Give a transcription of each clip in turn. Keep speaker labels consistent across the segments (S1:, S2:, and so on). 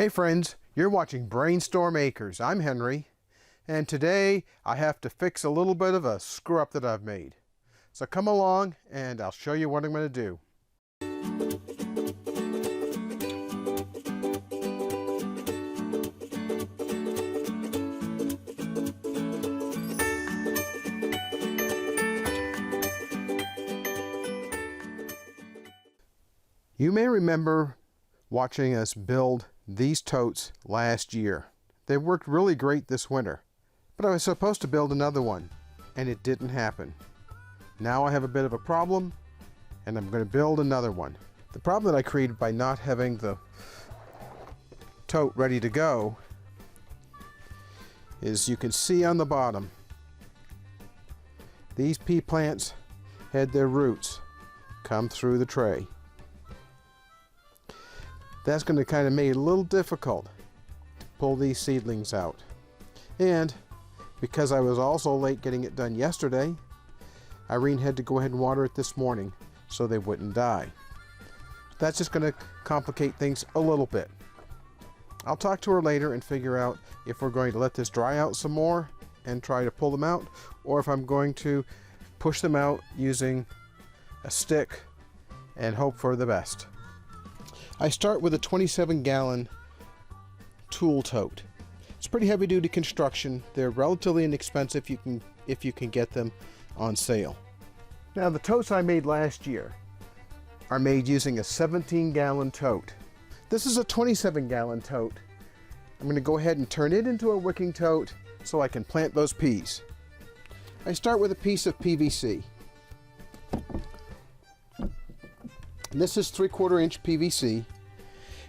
S1: Hey friends, you're watching BrainStormAcres. I'm Henry, and today I have to fix a little bit of a screw up that I've made. So come along and I'll show you what I'm going to do. You may remember watching us build these totes last year. They worked really great this winter, but I was supposed to build another one and it didn't happen. Now I have a bit of a problem and I'm going to build another one. The problem that I created by not having the tote ready to go is you can see on the bottom these pea plants had their roots come through the tray. That's going to kind of make it a little difficult to pull these seedlings out. And because I was also late getting it done yesterday, Irene had to go ahead and water it this morning so they wouldn't die. That's just going to complicate things a little bit. I'll talk to her later and figure out if we're going to let this dry out some more and try to pull them out, or if I'm going to push them out using a stick and hope for the best. I start with a 27-gallon tool tote. It's pretty heavy-duty construction. They're relatively inexpensive if you can get them on sale. Now the totes I made last year are made using a 17-gallon tote. This is a 27-gallon tote. I'm going to go ahead and turn it into a wicking tote so I can plant those peas. I start with a piece of PVC. And this is 3/4 inch PVC,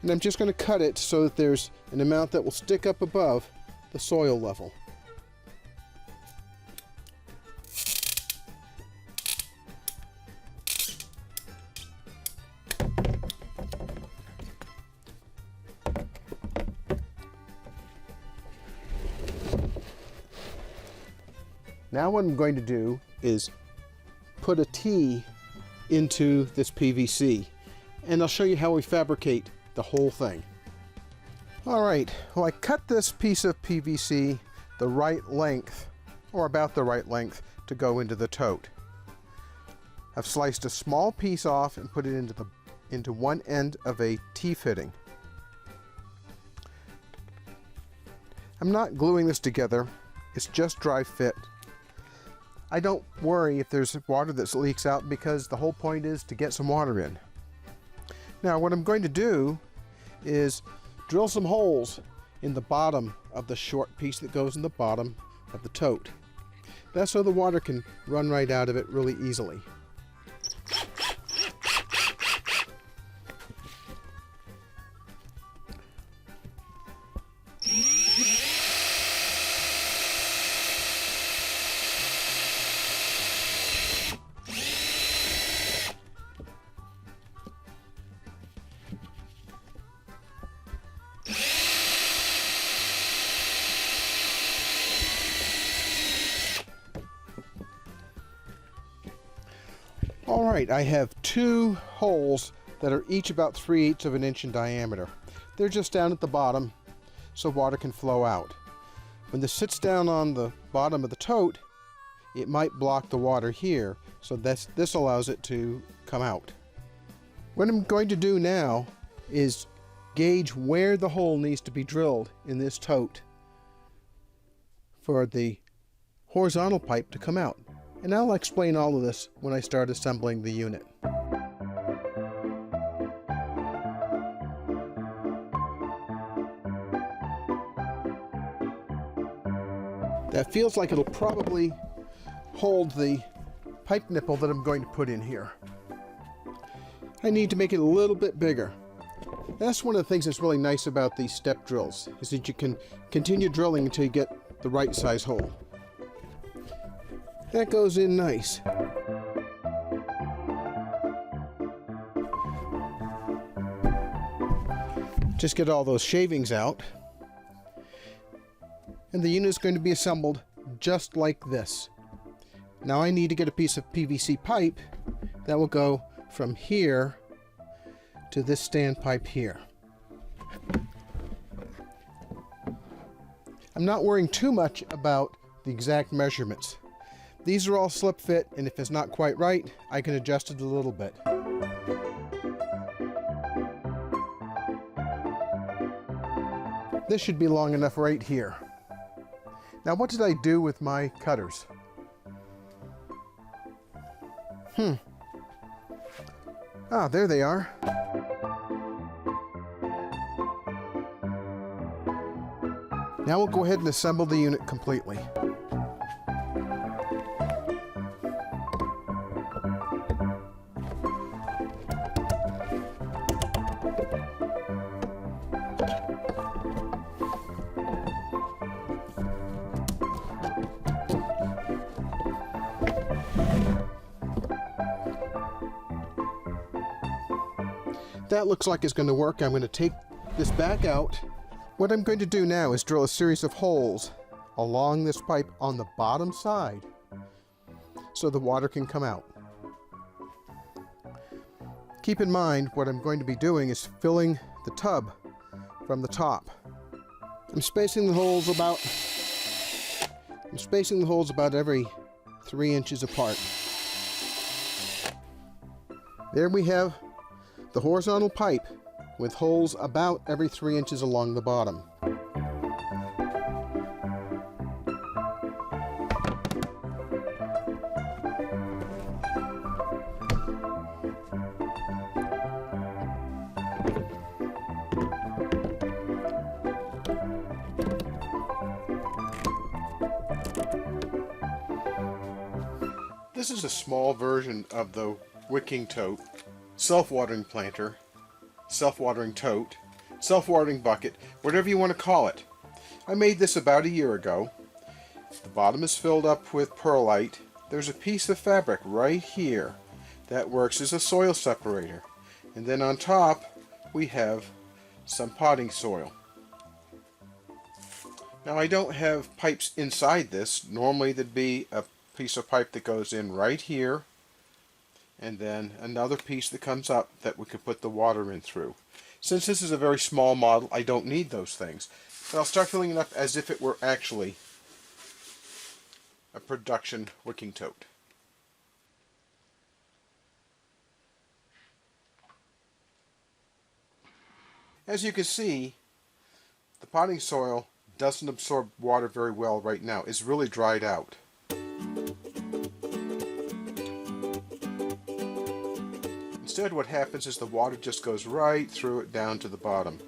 S1: and I'm just going to cut it so that there's an amount that will stick up above the soil level. Now what I'm going to do is put a T into this PVC, and I'll show you how we fabricate the whole thing. Alright, well, I cut this piece of PVC the right length, or about the right length, to go into the tote. I've sliced a small piece off and put it into one end of a T-fitting. I'm not gluing this together, it's just dry fit. I don't worry if there's water that leaks out, because the whole point is to get some water in. Now what I'm going to do is drill some holes in the bottom of the short piece that goes in the bottom of the tote. That's so the water can run right out of it really easily. Alright, I have two holes that are each about 3/8 of an inch in diameter. They're just down at the bottom so water can flow out. When this sits down on the bottom of the tote, it might block the water here, so this allows it to come out. What I'm going to do now is gauge where the hole needs to be drilled in this tote for the horizontal pipe to come out. And I'll explain all of this when I start assembling the unit. That feels like it'll probably hold the pipe nipple that I'm going to put in here. I need to make it a little bit bigger. That's one of the things that's really nice about these step drills, is that you can continue drilling until you get the right size hole. That goes in nice. Just get all those shavings out. And the unit is going to be assembled just like this. Now I need to get a piece of PVC pipe that will go from here to this standpipe here. I'm not worrying too much about the exact measurements. These are all slip fit, and if it's not quite right, I can adjust it a little bit. This should be long enough right here. Now, what did I do with my cutters? Ah, there they are. Now we'll go ahead and assemble the unit completely. That looks like it's going to work. I'm going to take this back out. What I'm going to do now is drill a series of holes along this pipe on the bottom side so the water can come out. Keep in mind, what I'm going to be doing is filling the tub from the top. I'm spacing the holes about every 3 inches apart. There we have the horizontal pipe with holes about every 3 inches along the bottom. This is a small version of the wicking tote, self-watering planter, self-watering tote, self-watering bucket, whatever you want to call it. I made this about a year ago. The bottom is filled up with perlite. There's a piece of fabric right here that works as a soil separator. And then on top we have some potting soil. Now I don't have pipes inside this. Normally there'd be a piece of pipe that goes in right here, and then another piece that comes up that we could put the water in through. Since this is a very small model, I don't need those things. But I'll start filling it up as if it were actually a production wicking tote. As you can see, the potting soil doesn't absorb water very well right now. It's really dried out. Instead, what happens is the water just goes right through it down to the bottom.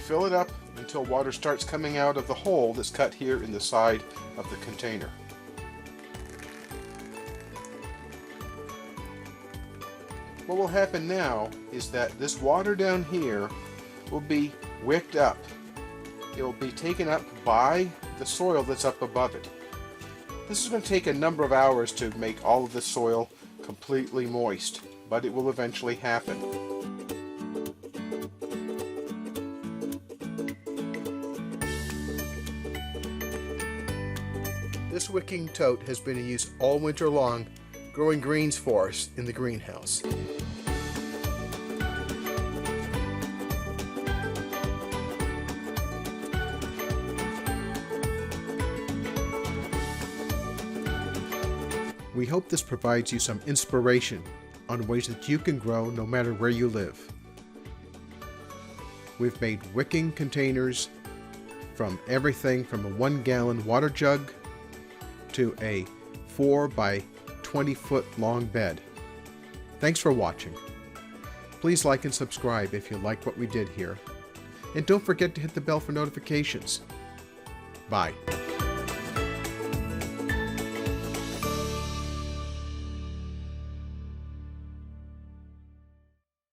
S1: Fill it up until water starts coming out of the hole that's cut here in the side of the container. What will happen now is that this water down here will be wicked up. It will be taken up by the soil that's up above it. This is going to take a number of hours to make all of the soil completely moist, but it will eventually happen. This wicking tote has been in use all winter long, growing greens for us in the greenhouse. We hope this provides you some inspiration on ways that you can grow no matter where you live. We've made wicking containers from everything from a 1-gallon water jug to a 4 by 20 foot long bed. Thanks for watching. Please like and subscribe if you like what we did here. And don't forget to hit the bell for notifications. Bye.